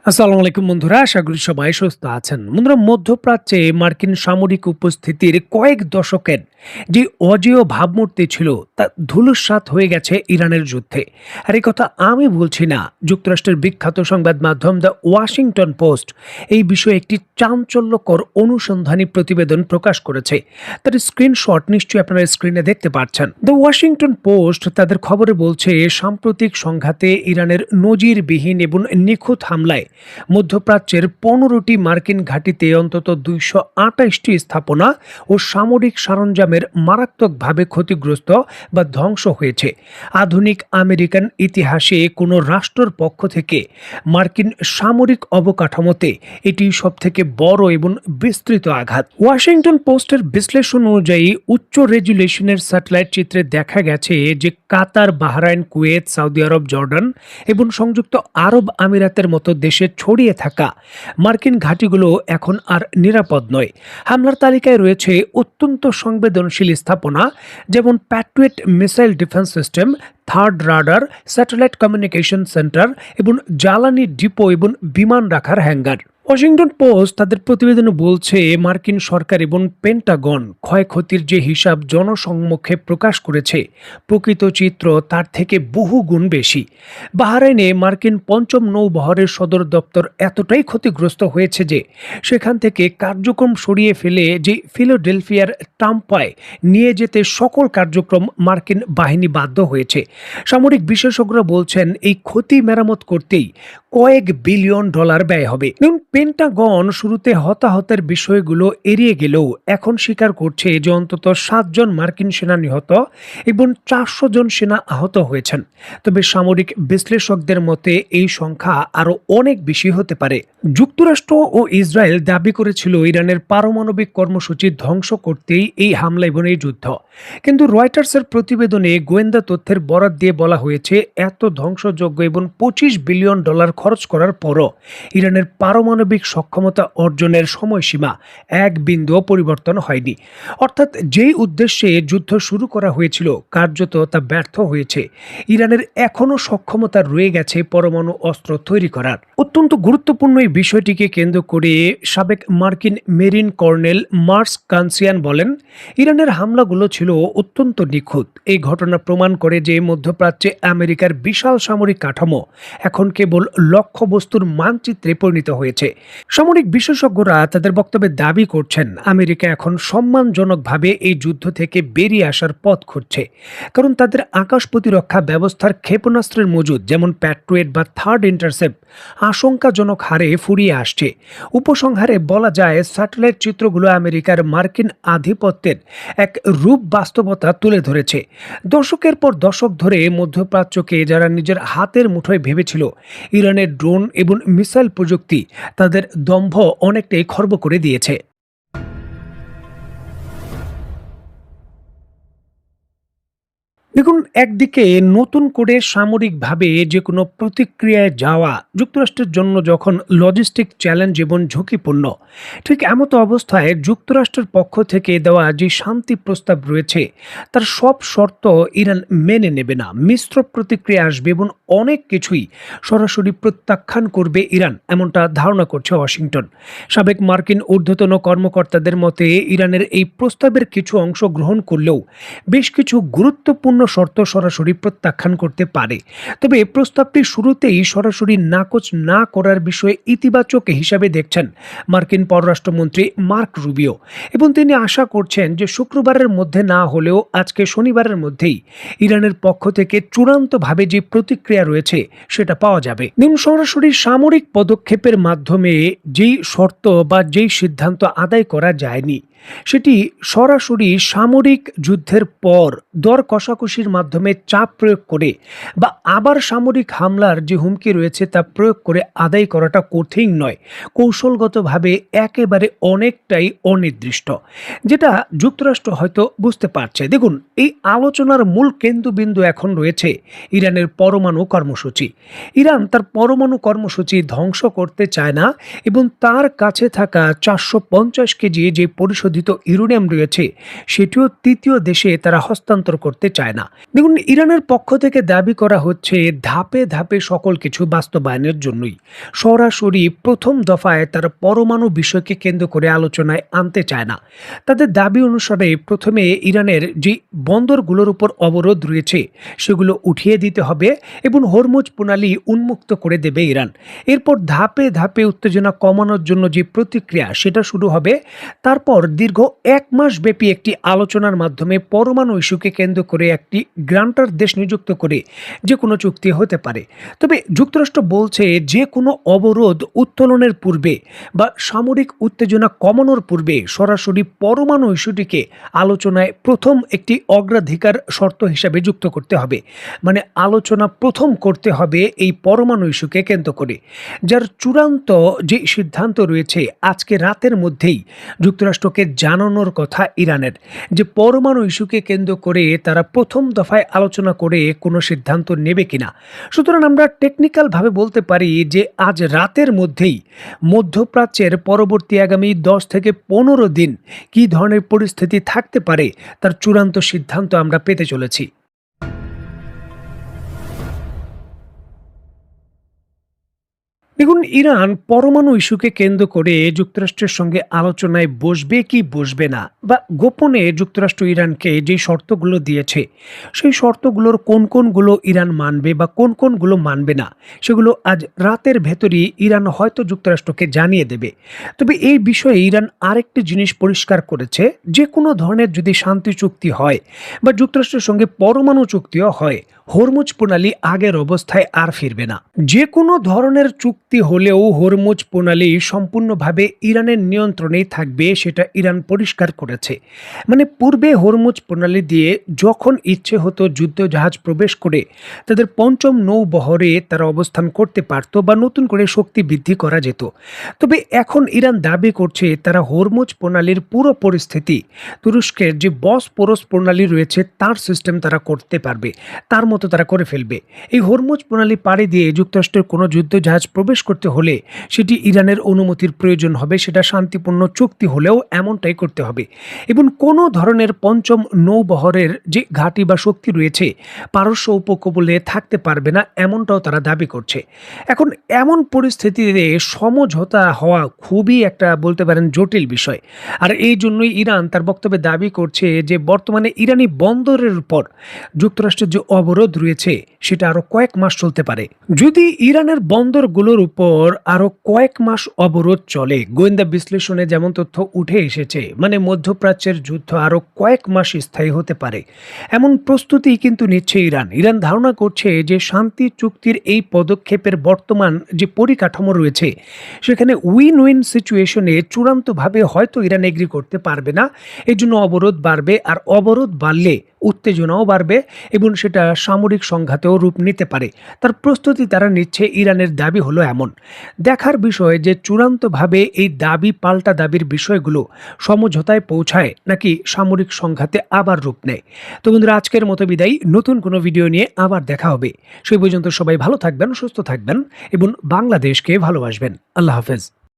আসসালামু আলাইকুম বন্ধুরা, আশা করি সবাই সুস্থ আছেন। বন্ধুরা, মধ্যপ্রাচ্যে মার্কিন সামরিক উপস্থিতির কয়েক দশকের যে অজেয় ভাবমূর্তি ছিল তা ধূলিসাৎ হয়ে গেছে ইরানের যুদ্ধে। আর এই কথা আমি বলছি না, যুক্তরাষ্ট্রের বিখ্যাত সংবাদ মাধ্যম দ্য ওয়াশিংটন পোস্ট এই বিষয়ে একটি চাঞ্চল্যকর অনুসন্ধানী প্রতিবেদন প্রকাশ করেছে। তার স্ক্রিনশট নিশ্চয়ই আপনারা স্ক্রিনে দেখতে পাচ্ছেন। দ্য ওয়াশিংটন পোস্ট তাদের খবরে বলছে, সাম্প্রতিক সংঘাতে ইরানের নজিরবিহীন এবং নিখুঁত হামলায় মধ্যপ্রাচ্যের 15টি মার্কিন ঘাঁটিতে অন্তত 228টি স্থাপনা ও সামরিক সরঞ্জামের মারাত্মকভাবে ক্ষতিগ্রস্ত বা ধ্বংস হয়েছে। আধুনিক আমেরিকান ইতিহাসে কোনো রাষ্ট্রের পক্ষ থেকে মার্কিন সামরিক অবকাঠামোতে এটি সবথেকে বড় এবং বিস্তৃত আঘাত। ওয়াশিংটন পোস্টের বিশ্লেষণ অনুযায়ী উচ্চ রেজুলেশনের স্যাটেলাইট চিত্রে দেখা গেছে যে কাতার, বাহরাইন, কুয়েত, সৌদি আরব, জর্ডান এবং সংযুক্ত আরব আমিরাতের মতো দেশে ছড়িয়ে থাকা মার্কিন ঘাঁটিগুলো এখন আর নিরাপদ নয়। হামলার তালিকায় রয়েছে অত্যন্ত সংবেদনশীল স্থাপনা, যেমন Patriot missile defence system, third radar, satellite communication centre এবং জ্বালানি ডিপো এবং বিমান রাখার হ্যাঙ্গার। ওয়াশিংটন পোস্ট তাদের প্রতিবেদনে বলছে, মার্কিন সরকার এবং পেন্টাগন ক্ষয়ক্ষতির যে হিসাব জনসম্মুখে প্রকাশ করেছে, প্রকৃত চিত্র তার থেকে বহু গুণ বেশি। বাহরাইনে মার্কিন পঞ্চম নৌবহরের সদর দপ্তর এতটাই ক্ষতিগ্রস্ত হয়েছে যে সেখান থেকে কার্যক্রম সরিয়ে ফেলে যে ফিলাডেলফিয়ার টাম্পায় নিয়ে যেতে সকল কার্যক্রম মার্কিন বাহিনী বাধ্য হয়েছে। সামরিক বিশেষজ্ঞরা বলছেন, এই ক্ষতি মেরামত করতেই কয়েক বিলিয়ন ডলার ব্যয় হবে। পেন্টাগন শুরুতে হতাহতের বিষয়গুলো এড়িয়ে গেলেও এখন স্বীকার করছে যে অন্তত 7 জন মার্কিন সেনা নিহত এবং 400 জন সেনা আহত হয়েছেন। তবে সামরিক বিশ্লেষকদের মতে এই সংখ্যা আরো অনেক বেশি হতে পারে। যুক্তরাষ্ট্র ও ইসরায়েল দাবি করেছিল ইরানের পারমাণবিক কর্মসূচি ধ্বংস করতেই এই হামলা এবং এই যুদ্ধ। কিন্তু রয়টার্সের প্রতিবেদনে গোয়েন্দা তথ্যের বরাত দিয়ে বলা হয়েছে, এত ধ্বংসযোগ্য এবং $25 বিলিয়ন খরচ করার পরও ইরানের পারমাণবিক সক্ষমতা অর্জনের সময়সীমা এক বিন্দুও পরিবর্তন হয়নি। অর্থাৎ যেই উদ্দেশ্যে যুদ্ধ শুরু করা হয়েছিল কার্যত তা ব্যর্থ হয়েছে। ইরানের এখনও সক্ষমতা রয়ে গেছে পরমাণু অস্ত্র তৈরি করার। অত্যন্ত গুরুত্বপূর্ণ এই বিষয়টিকে কেন্দ্র করে সাবেক মার্কিন মেরিন কর্নেল মার্কস কানসিয়ান বলেন, ইরানের হামলাগুলো ছিল অত্যন্ত নিখুঁত। এই ঘটনা প্রমাণ করে যে মধ্যপ্রাচ্যে আমেরিকার বিশাল সামরিক কাঠামো এখন কেবল লক্ষ্যবস্তুর মানচিত্রে পরিণত হয়েছে। সামরিক বিশেষজ্ঞরা তাদের বক্তব্যে দাবি করছেন, আমেরিকা এখন সম্মানজনকভাবে এই যুদ্ধ থেকে বেরিয়ে আসার পথ খুঁজছে, কারণ তাদের আকাশ প্রতিরক্ষা ব্যবস্থার ক্ষেপণাস্ত্রের মজুদ, যেমন প্যাট্রিয়ট বা থার্ড ইন্টারসেপ্ট, আশঙ্কাজনক হারে ফুরিয়ে আসছে। উপসংহারে বলা যায়, স্যাটেলাইট চিত্রগুলো আমেরিকার মার্কিন আধিপত্যের এক রূপ বাস্তবতা তুলে ধরেছে। দশকের পর দশক ধরে মধ্যপ্রাচ্যকে যারা নিজের হাতের মুঠোয় ভেবেছিল, ইরানের ড্রোন এবং মিসাইল প্রযুক্তি তাদের দম্ভ অনেকটাই খর্ব করে দিয়েছে। দেখুন, একদিকে নতুন করে সামরিকভাবে যে কোনো প্রতিক্রিয়ায় যাওয়া যুক্তরাষ্ট্রের জন্য যখন লজিস্টিক চ্যালেঞ্জ এবং ঝুঁকিপূর্ণ, ঠিক এমতো অবস্থায় যুক্তরাষ্ট্রের পক্ষ থেকে দেওয়া যে শান্তি প্রস্তাব রয়েছে তার সব শর্ত ইরান মেনে নেবে না। মিশ্র প্রতিক্রিয়া আসবে এবং অনেক কিছুই সরাসরি প্রত্যাখ্যান করবে ইরান, এমনটা ধারণা করছে ওয়াশিংটন। সাবেক মার্কিন ঊর্ধ্বতন কর্মকর্তাদের মতে, ইরানের এই প্রস্তাবের কিছু অংশ গ্রহণ করলেও বেশ কিছু গুরুত্বপূর্ণ শর্ত সরাসরি প্রত্যাখ্যান করতে পারে। তবে প্রস্তাবটি শুরুতেই সরাসরি নাকচ না করার বিষয়ে ইতিবাচক হিসাবে দেখছেন মার্কিন পররাষ্ট্রমন্ত্রী মার্ক রুবিও, এবং তিনি আশা করছেন যে শুক্রবারের মধ্যে না হলেও আজকে শনিবারের মধ্যেই ইরানের পক্ষ থেকে চূড়ান্তভাবে যে প্রতিক্রিয়া রয়েছে সেটা পাওয়া যাবে। সরাসরি সামরিক পদক্ষেপের মাধ্যমে যেই শর্ত বা যেই সিদ্ধান্ত আদায় করা যায়নি, সেটি সরাসরি সামরিক যুদ্ধের পর দর কষাকষির মাধ্যমে চাপ প্রয়োগ করে বা আবার সামরিক হামলার যে হুমকি রয়েছে তা প্রয়োগ করে আদায় করাটা কঠিন নয়, কৌশলগতভাবে একেবারে অনেকটাই অনির্দিষ্ট, যেটা যুক্তরাষ্ট্র হয়তো বুঝতে পারছে। দেখুন, এই আলোচনার মূল কেন্দ্রবিন্দু এখন রয়েছে ইরানের পরমাণু কর্মসূচি। ইরান তার পরমাণু কর্মসূচি ধ্বংস করতে চায় না এবং তার কাছে থাকা 450 কেজি যে পরিশোধিত ইউরেনিয়াম রয়েছে সেটিও তৃতীয় দেশে তারা হস্তান্তর করতে চায় না। না। দেখুন, ইরানের পক্ষ থেকে দাবি করা হচ্ছে ধাপে ধাপে সকল কিছু বাস্তবায়নের জন্যই সরাসরি প্রথম দফায় তারা পরমাণু বিষয়কে কেন্দ্র করে আলোচনায় আনতে চায় না। তাদের দাবি অনুসারে প্রথমে ইরানের যে বন্দরগুলোর উপর অবরোধ রয়েছে সেগুলো উঠিয়ে দিতে হবে এবং হরমুজ প্রণালী উন্মুক্ত করে দেবে ইরান। এরপর ধাপে ধাপে উত্তেজনা কমানোর জন্য যে প্রতিক্রিয়া সেটা শুরু হবে। তারপর দীর্ঘ ১ মাস ব্যাপী একটি আলোচনার মাধ্যমে পরমাণু ইস্যুকে কেন্দ্র করে একটি গ্রান্টার দেশ নিযুক্ত করে যে কোনো চুক্তি হতে পারে। তবে যুক্তরাষ্ট্র বলছে যে কোনো অবরোধ উত্তোলনের পূর্বে বা সামরিক উত্তেজনা কমানোর পূর্বে সরাসরি পরমাণু ইস্যুটিকে আলোচনায় প্রথম একটি অগ্রাধিকার শর্ত হিসাবে যুক্ত করতে হবে। মানে আলোচনা প্রথম করতে হবে এই পরমাণু ইস্যুকে কেন্দ্র করে, যার চূড়ান্ত যে সিদ্ধান্ত রয়েছে আজকে রাতের মধ্যেই যুক্তরাষ্ট্রকে জানানোর কথা ইরানের, যে পরমাণু ইস্যুকে কেন্দ্র করে তারা প্রথম দফায় আলোচনা করে কোনো সিদ্ধান্ত নেবে কিনা। সুতরাং আমরা টেকনিক্যালভাবে বলতে পারি যে আজ রাতের মধ্যেই মধ্যপ্রাচ্যের পরবর্তী আগামী 10 থেকে 15 দিন কী ধরনের পরিস্থিতি থাকতে পারে তার চূড়ান্ত সিদ্ধান্ত আমরা পেতে চলেছি। দেখুন, ইরান পরমাণু ইস্যুকে কেন্দ্র করে যুক্তরাষ্ট্রের সঙ্গে আলোচনায় বসবে কি বসবে না, বা গোপনে যুক্তরাষ্ট্র ইরানকে যে শর্তগুলো দিয়েছে সেই শর্তগুলোর কোন কোনগুলো ইরান মানবে বা কোন কোনগুলো মানবে না, সেগুলো আজ রাতের ভেতরই ইরান হয়তো যুক্তরাষ্ট্রকে জানিয়ে দেবে। তবে এই বিষয়ে ইরান আরেকটি জিনিস পরিষ্কার করেছে, যে কোনো ধরনের যদি শান্তি চুক্তি হয় বা যুক্তরাষ্ট্রের সঙ্গে পরমাণু চুক্তিও হয়, হরমুজ প্রণালী আগের অবস্থায় আর ফিরবে না। যে কোনো ধরনের চুক্তি হলেও হরমুজ প্রণালী সম্পূর্ণভাবে ইরানের নিয়ন্ত্রণেই থাকবে, সেটা ইরান পরিষ্কার করেছে। মানে পূর্বে হরমুজ প্রণালী দিয়ে যখন ইচ্ছে হতো যুদ্ধ জাহাজ প্রবেশ করে তাদের পঞ্চম নৌবহরে তারা অবস্থান করতে পারত বা নতুন করে শক্তি বৃদ্ধি করা যেত। তবে এখন ইরান দাবি করছে তারা হরমুজ প্রণালীর পুরো পরিস্থিতি তুরস্কের যে বসপোরস প্রণালী রয়েছে তার সিস্টেম তারা করতে পারবে, তার মতো তারা করে ফেলবে। এই হরমুজ প্রণালী পাড়ি দিয়ে যুক্তরাষ্ট্রের কোনো যুদ্ধ জাহাজ প্রবেশ করতে হলে সেটি ইরানের অনুমতির প্রয়োজন হবে, সেটা শান্তিপূর্ণ চুক্তি হলেও এমনটাই করতে হবে। এবং কোনো ধরনের পঞ্চম নৌবহরের যে ঘাঁটি বা শক্তি রয়েছে পারস্য উপকূলে থাকতে পারবে না, এমনটাও তারা দাবি করছে। এখন এমন পরিস্থিতিতে সমঝোতা হওয়া খুবই একটা বলতে পারেন জটিল বিষয়। আর এই জন্যই ইরান তার বক্তব্যে দাবি করছে যে বর্তমানে ইরানি বন্দরের উপর যুক্তরাষ্ট্রের যে অবরোধ রয়েছে সেটা আরো কয়েক মাস চলতে পারে। যদি ইরানের বন্দরগুলোর উপর আরো কয়েক মাস অবরোধ চলে, গোয়েন্দা বিশ্লেষণে যেমন তথ্য উঠে এসেছে, মানে মধ্যপ্রাচ্যের যুদ্ধ আরো কয়েক মাস স্থায়ী হতে পারে, এমন প্রস্তুতি কিন্তু নিচ্ছে ইরান। ইরান ধারণা করছে যে শান্তি চুক্তির এই পদক্ষেপের বর্তমান যে পরিকাঠামো রয়েছে সেখানে উইন উইন সিচুয়েশনে চূড়ান্তভাবে হয়তো ইরান এগ্রি করতে পারবে না, এই জন্য অবরোধ বাড়বে। আর অবরোধ বাড়লে উত্তেজনাও বাড়বে এবং সেটা সামরিক সংঘাতেও রূপ নিতে পারে। তার প্রস্তুতি তারা নিচ্ছে। ইরানের দাবি হলো এমন। দেখার বিষয় যে চূড়ান্তভাবে এই দাবি পাল্টা দাবির বিষয়গুলো সমঝোতায় পৌঁছায় নাকি সামরিক সংঘাতে আবার রূপ নেয়। তো বন্ধুরা, আজকের মতো বিদায়। নতুন কোনো ভিডিও নিয়ে আবার দেখা হবে। সেই পর্যন্ত সবাই ভালো থাকবেন, সুস্থ থাকবেন এবং বাংলাদেশকে ভালোবাসবেন। আল্লাহ হাফেজ।